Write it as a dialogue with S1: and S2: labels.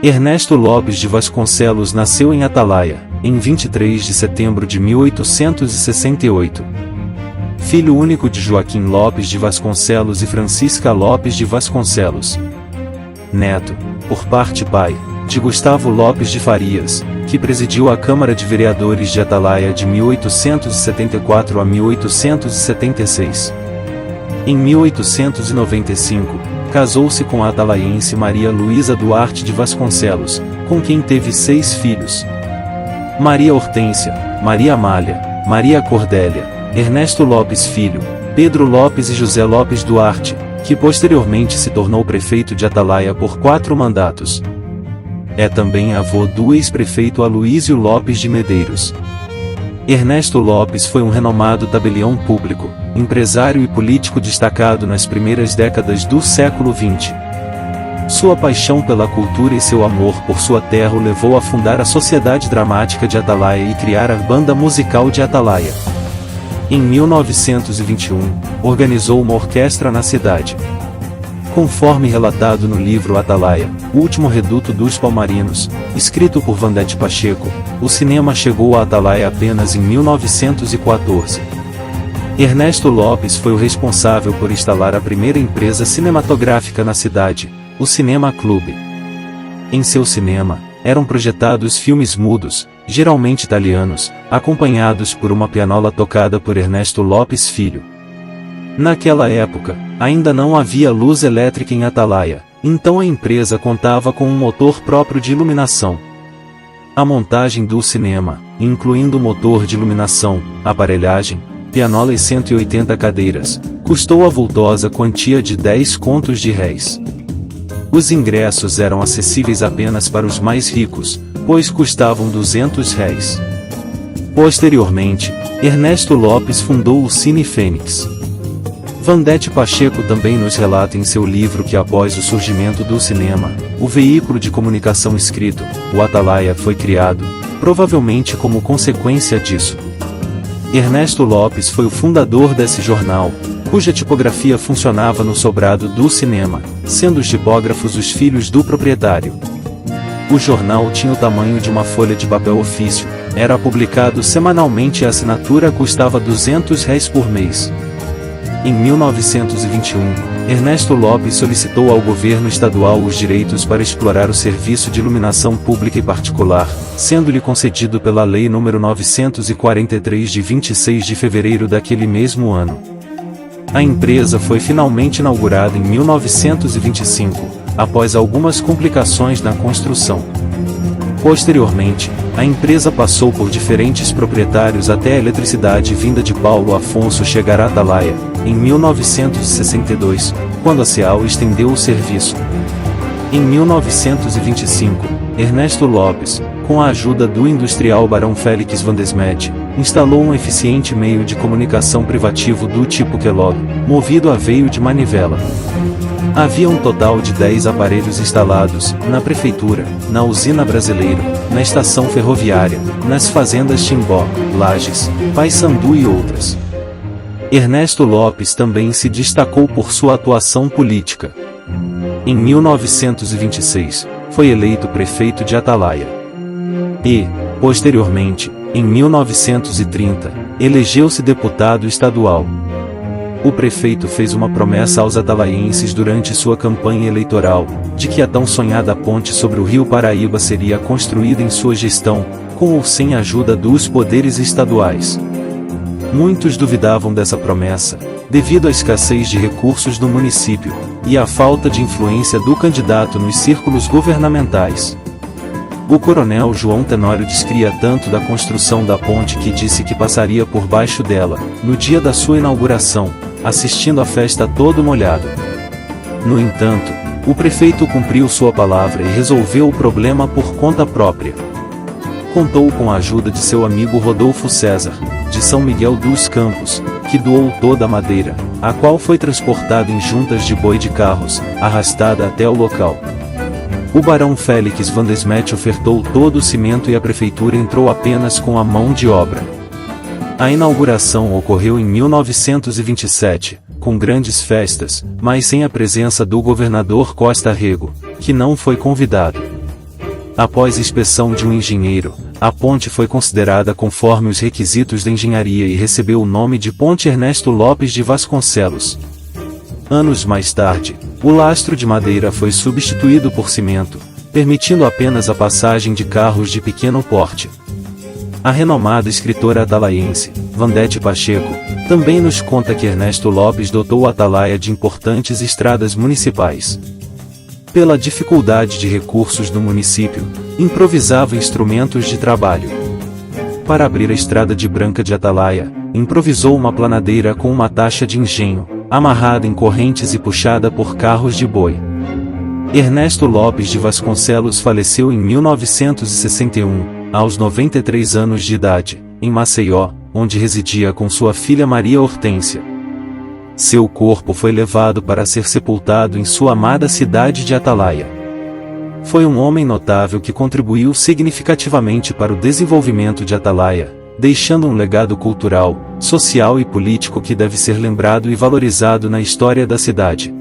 S1: Ernesto Lopes de Vasconcelos nasceu em Atalaia, em 23 de setembro de 1868. Filho único de Joaquim Lopes de Vasconcelos e Francisca Lopes de Vasconcelos. Neto, por parte pai, de Gustavo Lopes de Farias, que presidiu a Câmara de Vereadores de Atalaia de 1874 a 1876. Em 1895, casou-se com a atalaiense Maria Luísa Duarte de Vasconcelos, com quem teve 6 filhos. Maria Hortência, Maria Amália, Maria Cordélia, Ernesto Lopes Filho, Pedro Lopes e José Lopes Duarte, que posteriormente se tornou prefeito de Atalaia por 4 mandatos. É também avô do ex-prefeito Aloísio Lopes de Medeiros. Ernesto Lopes foi um renomado tabelião público, empresário e político destacado nas primeiras décadas do século XX. Sua paixão pela cultura e seu amor por sua terra o levou a fundar a Sociedade Dramática de Atalaia e criar a Banda Musical de Atalaia. Em 1921, organizou uma orquestra na cidade. Conforme relatado no livro Atalaia, o último reduto dos Palmarinos, escrito por Vandete Pacheco, o cinema chegou a Atalaia apenas em 1914. Ernesto Lopes foi o responsável por instalar a primeira empresa cinematográfica na cidade, o Cinema Clube. Em seu cinema, eram projetados filmes mudos, geralmente italianos, acompanhados por uma pianola tocada por Ernesto Lopes Filho. Naquela época, ainda não havia luz elétrica em Atalaia, então a empresa contava com um motor próprio de iluminação. A montagem do cinema, incluindo motor de iluminação, aparelhagem, pianola e 180 cadeiras, custou a vultosa quantia de 10 contos de réis. Os ingressos eram acessíveis apenas para os mais ricos, pois custavam 200 réis. Posteriormente, Ernesto Lopes fundou o Cine Fênix. Vandete Pacheco também nos relata em seu livro que após o surgimento do cinema, o veículo de comunicação escrito, o Atalaia, foi criado, provavelmente como consequência disso. Ernesto Lopes foi o fundador desse jornal, cuja tipografia funcionava no sobrado do cinema, sendo os tipógrafos os filhos do proprietário. O jornal tinha o tamanho de uma folha de papel ofício, era publicado semanalmente e a assinatura custava 200 réis por mês. Em 1921, Ernesto Lopes solicitou ao governo estadual os direitos para explorar o serviço de iluminação pública e particular, sendo-lhe concedido pela Lei nº 943 de 26 de fevereiro daquele mesmo ano. A empresa foi finalmente inaugurada em 1925, após algumas complicações na construção. Posteriormente, a empresa passou por diferentes proprietários até a eletricidade vinda de Paulo Afonso chegar a Atalaia, em 1962, quando a CEAL estendeu o serviço. Em 1925, Ernesto Lopes, com a ajuda do industrial Barão Félix Vandesmet, instalou um eficiente meio de comunicação privativo do tipo Kellogg, movido a veio de manivela. Havia um total de 10 aparelhos instalados, na prefeitura, na usina Brasileiro, na estação ferroviária, nas fazendas Timbó, Lages, Paissandu e outras. Ernesto Lopes também se destacou por sua atuação política. Em 1926, foi eleito prefeito de Atalaia. E, posteriormente, em 1930, elegeu-se deputado estadual. O prefeito fez uma promessa aos atalaienses durante sua campanha eleitoral, de que a tão sonhada ponte sobre o rio Paraíba seria construída em sua gestão, com ou sem a ajuda dos poderes estaduais. Muitos duvidavam dessa promessa, devido à escassez de recursos do município, e à falta de influência do candidato nos círculos governamentais. O coronel João Tenório descria tanto da construção da ponte que disse que passaria por baixo dela, no dia da sua inauguração, assistindo à festa todo molhado. No entanto, o prefeito cumpriu sua palavra e resolveu o problema por conta própria. Contou com a ajuda de seu amigo Rodolfo César, de São Miguel dos Campos, que doou toda a madeira, a qual foi transportada em juntas de boi de carros, arrastada até o local. O barão Félix Vandesmet ofertou todo o cimento e a prefeitura entrou apenas com a mão de obra. A inauguração ocorreu em 1927, com grandes festas, mas sem a presença do governador Costa Rego, que não foi convidado. Após inspeção de um engenheiro, a ponte foi considerada conforme os requisitos da engenharia e recebeu o nome de Ponte Ernesto Lopes de Vasconcelos. Anos mais tarde, o lastro de madeira foi substituído por cimento, permitindo apenas a passagem de carros de pequeno porte. A renomada escritora atalaiense, Vandete Pacheco, também nos conta que Ernesto Lopes dotou a Atalaia de importantes estradas municipais. Pela dificuldade de recursos no município, improvisava instrumentos de trabalho. Para abrir a estrada de Branca de Atalaia, improvisou uma planadeira com uma taxa de engenho, amarrada em correntes e puxada por carros de boi. Ernesto Lopes de Vasconcelos faleceu em 1961, aos 93 anos de idade, em Maceió, onde residia com sua filha Maria Hortência. Seu corpo foi levado para ser sepultado em sua amada cidade de Atalaia. Foi um homem notável que contribuiu significativamente para o desenvolvimento de Atalaia, deixando um legado cultural, social e político que deve ser lembrado e valorizado na história da cidade.